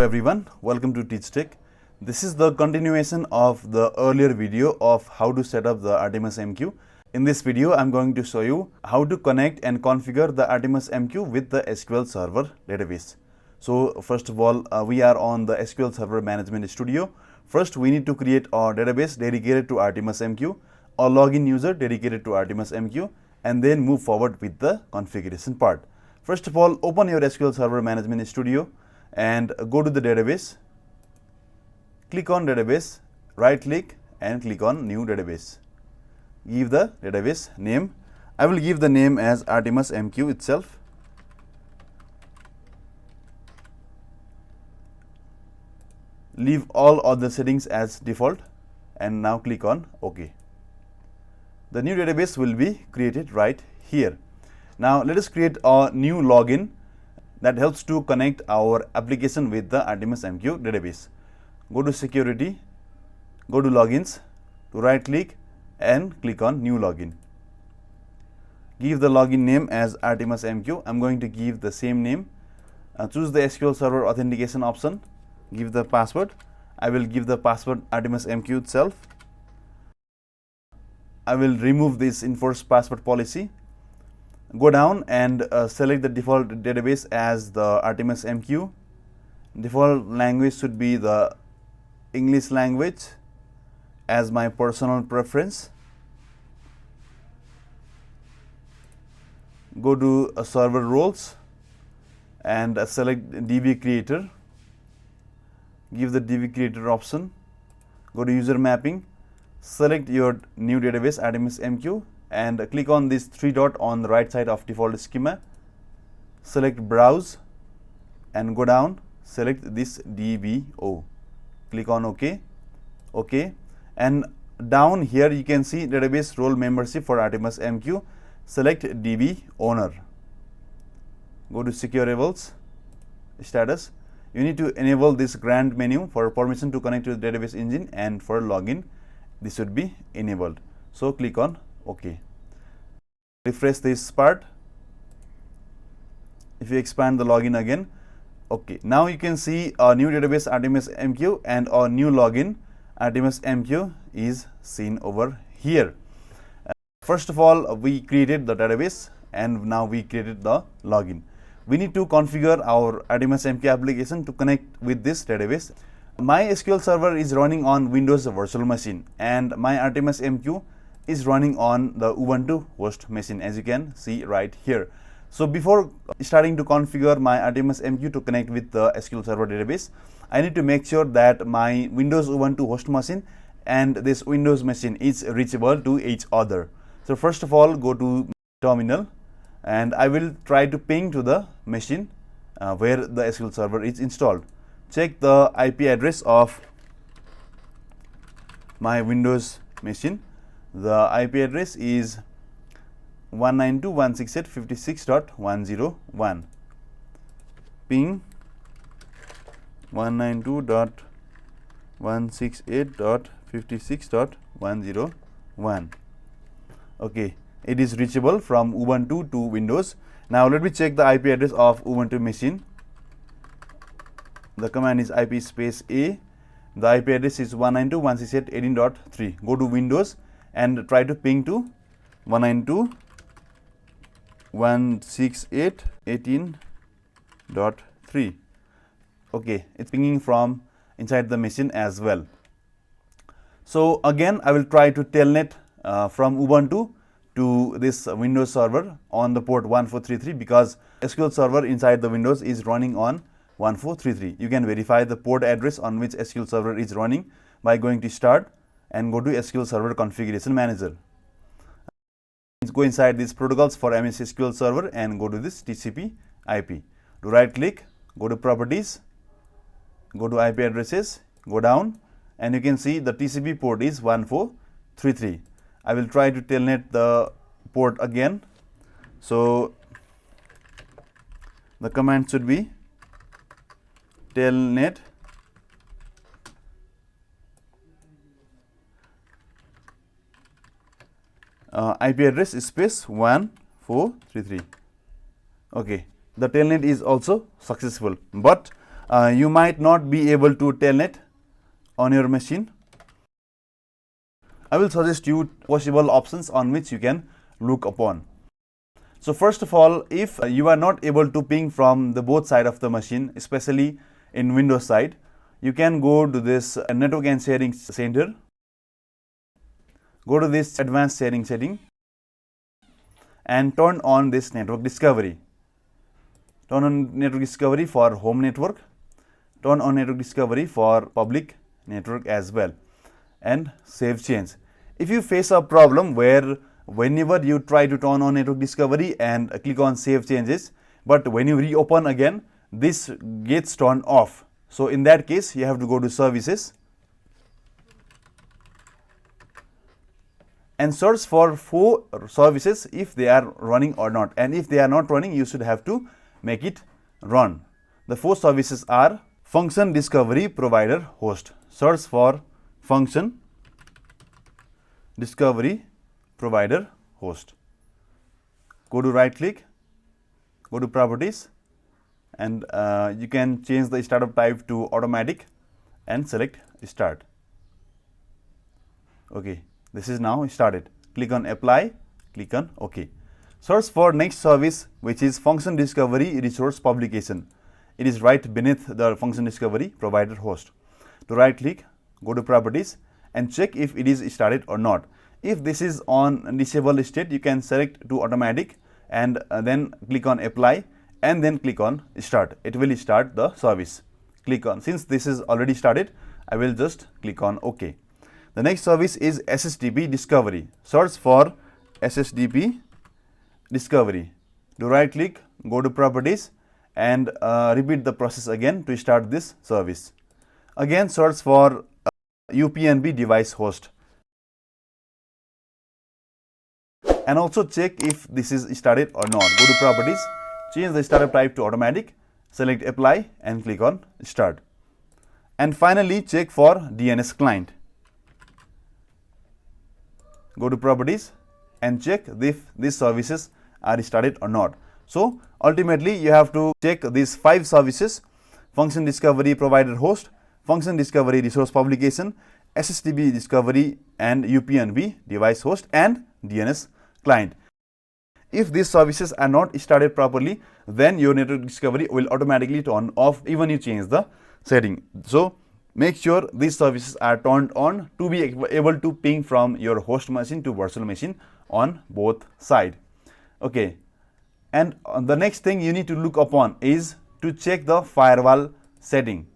Hello everyone, welcome to TeachTech. This is the continuation of the earlier video of how to set up the ArtemisMQ. In this video, I'm going to show you how to connect and configure the ArtemisMQ with the SQL Server database. So first of all, we are on the SQL Server Management Studio. First, we need to create a database dedicated to ArtemisMQ, a login user dedicated to ArtemisMQ, and then move forward with the configuration part. First of all, open your SQL Server Management Studio and go to the database. Click on database, right click and click on new database. Give the database name. I will give the name as ArtemisMQ itself. Leave all other settings as default and now click on OK. The new database will be created right here. Now let us create a new login that helps to connect our application with the ArtemisMQ database. Go to security, go to logins, to right click and click on new login. Give the login name as ArtemisMQ. I'm going to give the same name. Choose the SQL Server authentication option. Give the password. I will give the password ArtemisMQ itself. I will remove this enforced password policy. Go down and select the default database as the ArtemisMQ. Default language should be the English language as my personal preference. Go to server roles and select DB creator. Give the DB creator option. Go to user mapping. Select your new database ArtemisMQ and click on this three dot on the right side of default schema. Select browse and go down. Select this DBO. Click on OK. OK. And down here you can see database role membership for ArtemisMQ. Select DB owner. Go to secure levels, status. You need to enable this grant menu for permission to connect to the database engine, and for login this should be enabled. So click on OK. Refresh this part. If you expand the login again, OK. Now you can see a new database ArtemisMQ and a new login ArtemisMQ is seen over here. First of all, we created the database and now we created the login. We need to configure our ArtemisMQ application to connect with this database. My SQL Server is running on Windows virtual machine and my ArtemisMQ is running on the Ubuntu host machine, as you can see right here. So before starting to configure my ArtemisMQ to connect with the SQL Server database, I need to make sure that my Windows Ubuntu host machine and this Windows machine is reachable to each other. So first of all, go to terminal and I will try to ping to the machine where the SQL Server is installed. Check the IP address of my Windows machine. The IP address is 192.168.56.101. Ping 192.168.56.101. Okay, it is reachable from Ubuntu to Windows. Now let me check the IP address of Ubuntu machine. The command is IP space A. The IP address is 192.168.18.3. Go to Windows and try to ping to 192.168.18.3. Okay, it's pinging from inside the machine as well. So again, I will try to telnet from Ubuntu to this Windows server on the port 1433 because SQL Server inside the Windows is running on 1433. You can verify the port address on which SQL Server is running by going to Start and go to SQL Server Configuration Manager. Go inside these protocols for MS SQL Server and go to this TCP IP. To right click, go to Properties, go to IP addresses, go down and you can see the TCP port is 1433. I will try to telnet the port again. So the command should be telnet IP address space 1433. Okay, the telnet is also successful, but you might not be able to telnet on your machine. I will suggest you possible options on which you can look upon. So first of all, if you are not able to ping from the both side of the machine, especially in Windows side, you can go to this network and sharing center. Go to this advanced sharing setting and turn on this network discovery. Turn on network discovery for home network. Turn on network discovery for public network as well, and save change. If you face a problem where whenever you try to turn on network discovery and click on save changes, but when you reopen again, this gets turned off. So in that case, you have to go to services and search for 4 services if they are running or not. And if they are not running, you should have to make it run. The 4 services are function discovery provider host. Search for function discovery provider host. Go to right click, go to properties, and you can change the startup type to automatic and select start. Okay, this is now started. Click on apply, click on OK. Search for next service, which is function discovery resource publication. It is right beneath the function discovery provider host. To right click, go to properties and check if it is started or not. If this is on disable state, you can select to automatic and then click on apply and then click on start. It will start the service. Click on, since this is already started, I will just click on OK. The next service is SSDP discovery. Search for SSDP discovery. Do right click, go to properties and repeat the process again to start this service. Again search for UPnB device host and also check if this is started or not. Go to properties, change the startup type to automatic, select apply and click on start. And finally check for DNS client. Go to properties and check if these services are started or not. So ultimately you have to check these 5 services: function discovery provider host, function discovery resource publication, SSDP discovery and UPnB device host and DNS client. If these services are not started properly, then your network discovery will automatically turn off even you change the setting. So make sure these services are turned on to be able to ping from your host machine to virtual machine on both sides. Okay, and the next thing you need to look upon is to check the firewall setting.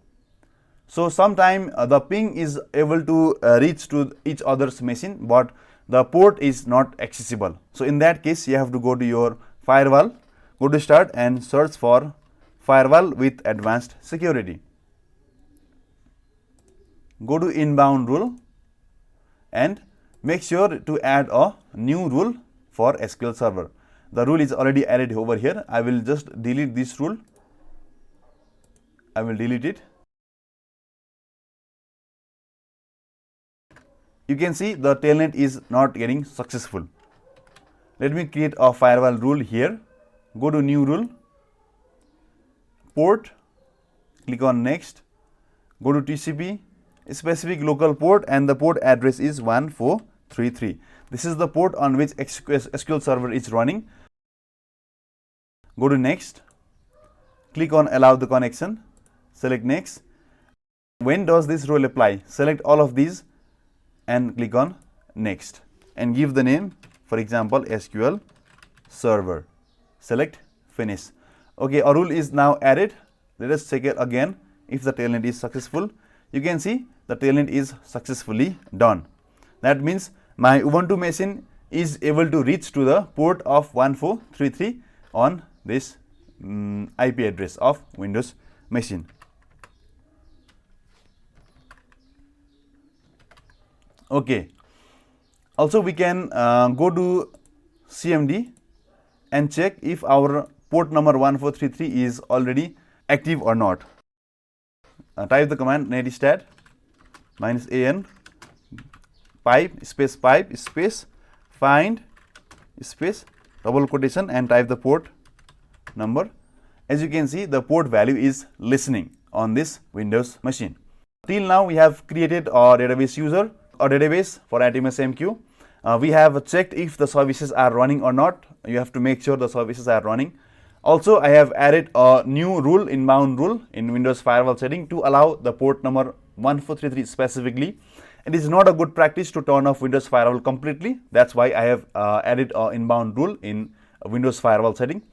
So sometime the ping is able to reach to each other's machine, but the port is not accessible. So in that case, you have to go to your firewall, go to start and search for firewall with advanced security. Go to inbound rule and make sure to add a new rule for SQL server. The rule is already added over here. I will just delete this rule. I will delete it. You can see the telnet is not getting successful. Let me create a firewall rule here. Go to new rule, port, click on next, go to TCP, specific local port and the port address is 1433. This is the port on which SQL server is running. Go to next, click on allow the connection, select next. When does this rule apply? Select all of these and click on next and give the name, for example, SQL server. Select finish. Okay, a rule is now added. Let us check it again if the telnet is successful. You can see the telnet is successfully done. That means my Ubuntu machine is able to reach to the port of 1433 on this IP address of Windows machine. Okay. Also we can go to CMD and check if our port number 1433 is already active or not. Type the command netstat -an pipe space find space double quotation and type the port number. As you can see, the port value is listening. on this Windows machine. Till now we have created a database user, a database for ArtemisMQ. We have checked if the services are running or not. You have to make sure the services are running. Also, I have added a new rule, inbound rule in Windows firewall setting to allow the port number 1433 specifically. It is not a good practice to turn off Windows firewall completely. That's why I have added an inbound rule in Windows firewall setting.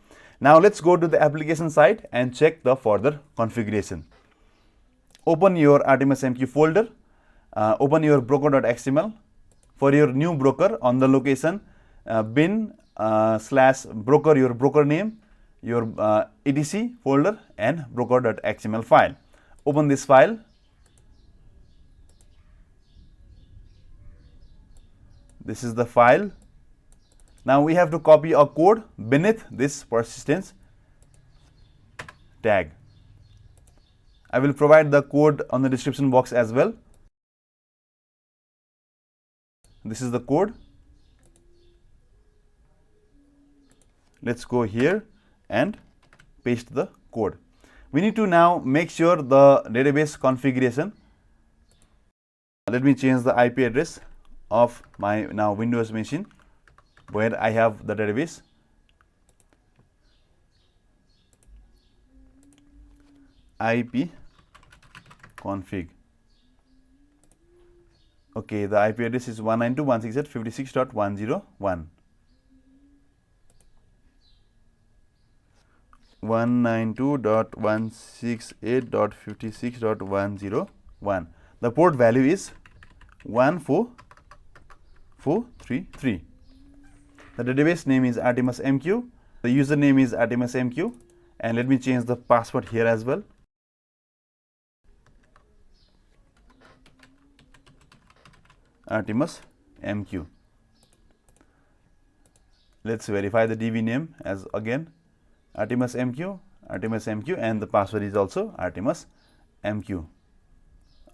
Now let's go to the application side and check the further configuration. Open your ArtemisMQ folder. Open your broker.xml. For your new broker, on the location bin / broker, your broker name, your etc folder and broker.xml file. Open this file. This is the file. Now we have to copy a code beneath this persistence tag. I will provide the code on the description box as well. This is the code. Let's go here and paste the code. We need to now make sure the database configuration. Let me change the IP address of my now Windows machine where I have the database. IP config. Okay, the IP address is 192.168.56.101. 192.168.56.101. The port value is 14433. The database name is ArtemisMQ. The username is ArtemisMQ. And let me change the password here as well. ArtemisMQ. Let's verify the DB name as again ArtemisMQ, ArtemisMQ, and the password is also ArtemisMQ.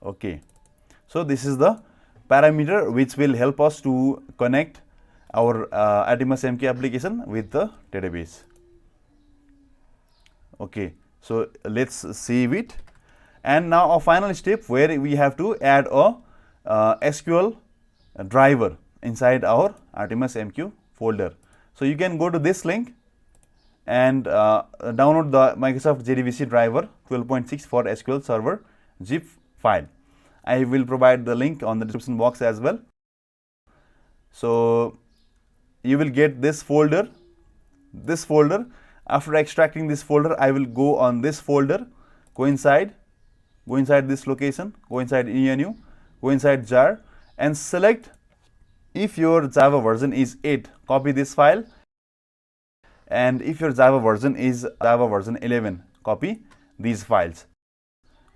Okay. So this is the parameter which will help us to connect our ArtemisMQ application with the database. Okay. So let's save it. And now a final step where we have to add a SQL driver inside our ArtemisMQ folder. So you can go to this link and download the Microsoft JDBC driver 12.6 for SQL Server zip file. I will provide the link on the description box as well. So you will get this folder. After extracting this folder, I will go on this folder, go inside this location, go inside ENU, go inside jar and select, if your Java version is 8, copy this file, and if your Java version is Java version 11, copy these files.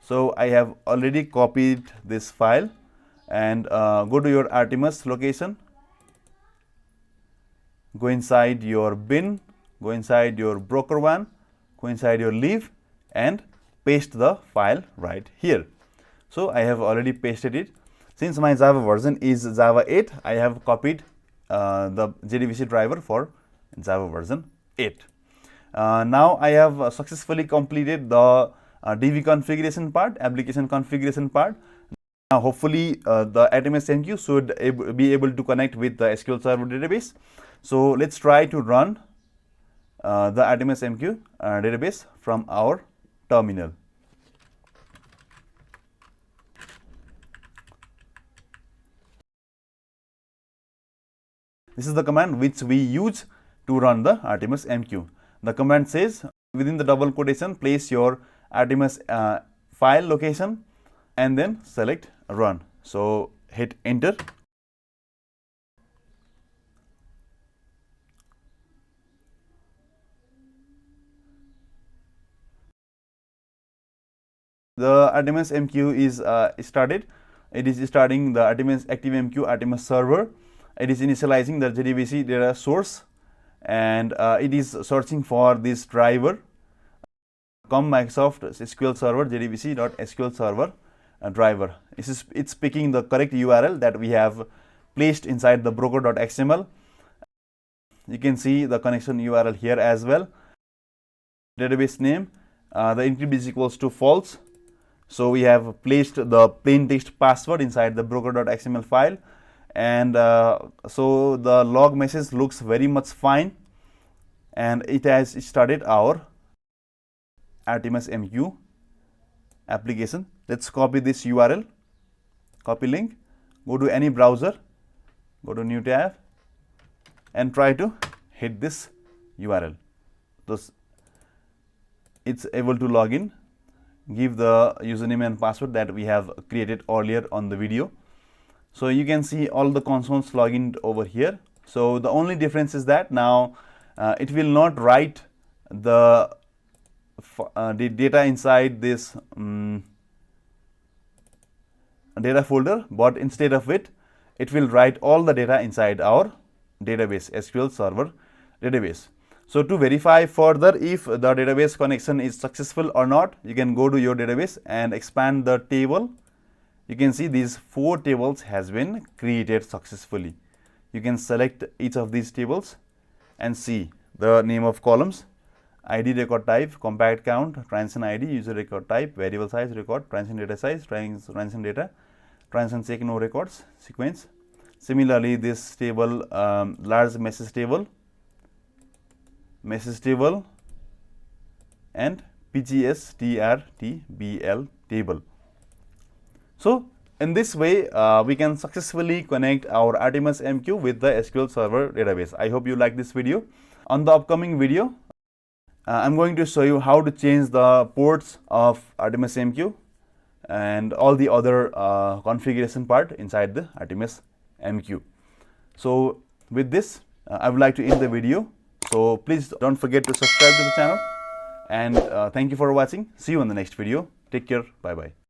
So I have already copied this file, and go to your Artemis location, go inside your bin, go inside your broker one, go inside your leave and paste the file right here. So I have already pasted it. Since my Java version is Java 8, I have copied the JDBC driver for Java version 8. Now I have successfully completed the DB configuration part, application configuration part. Now hopefully the ArtemisMQ should be able to connect with the SQL Server database. So let's try to run the ArtemisMQ database from our terminal. This is the command which we use to run the ArtemisMQ. The command says, within the double quotation, place your Artemis file location and then select run. So hit enter. The ArtemisMQ is started. It is starting the ActivemQ Artemis server. It is initializing the JDBC data source, and it is searching for this driver, Microsoft SQL Server JDBC.SQL Server driver. It's picking the correct URL that we have placed inside the broker.xml. You can see the connection URL here as well. Database name, the encrypt is equals to false. So we have placed the plain text password inside the broker.xml file, and so the log message looks very much fine, and it has started our ArtemisMQ application. Let's copy this URL, copy link, go to any browser, go to new tab, and try to hit this URL. Thus, it's able to log in. Give the username and password that we have created earlier on the video. So you can see all the consoles logged over here. So the only difference is that now it will not write the data inside this data folder, but instead of it, it will write all the data inside our database, SQL Server database. So to verify further if the database connection is successful or not, you can go to your database and expand the table. You can see these 4 tables has been created successfully. You can select each of these tables and see the name of columns, ID, record type, compact count, transaction ID, user record type, variable size, record, transaction data size, transaction data, transaction check, no records, sequence. Similarly, this table, large message table, and PGSTRTBL table. So in this way, we can successfully connect our ArtemisMQ with the SQL Server database. I hope you like this video. On the upcoming video, I'm going to show you how to change the ports of ArtemisMQ and all the other configuration part inside the ArtemisMQ. So with this, I would like to end the video. So please don't forget to subscribe to the channel, and thank you for watching. See you in the next video. Take care. Bye bye.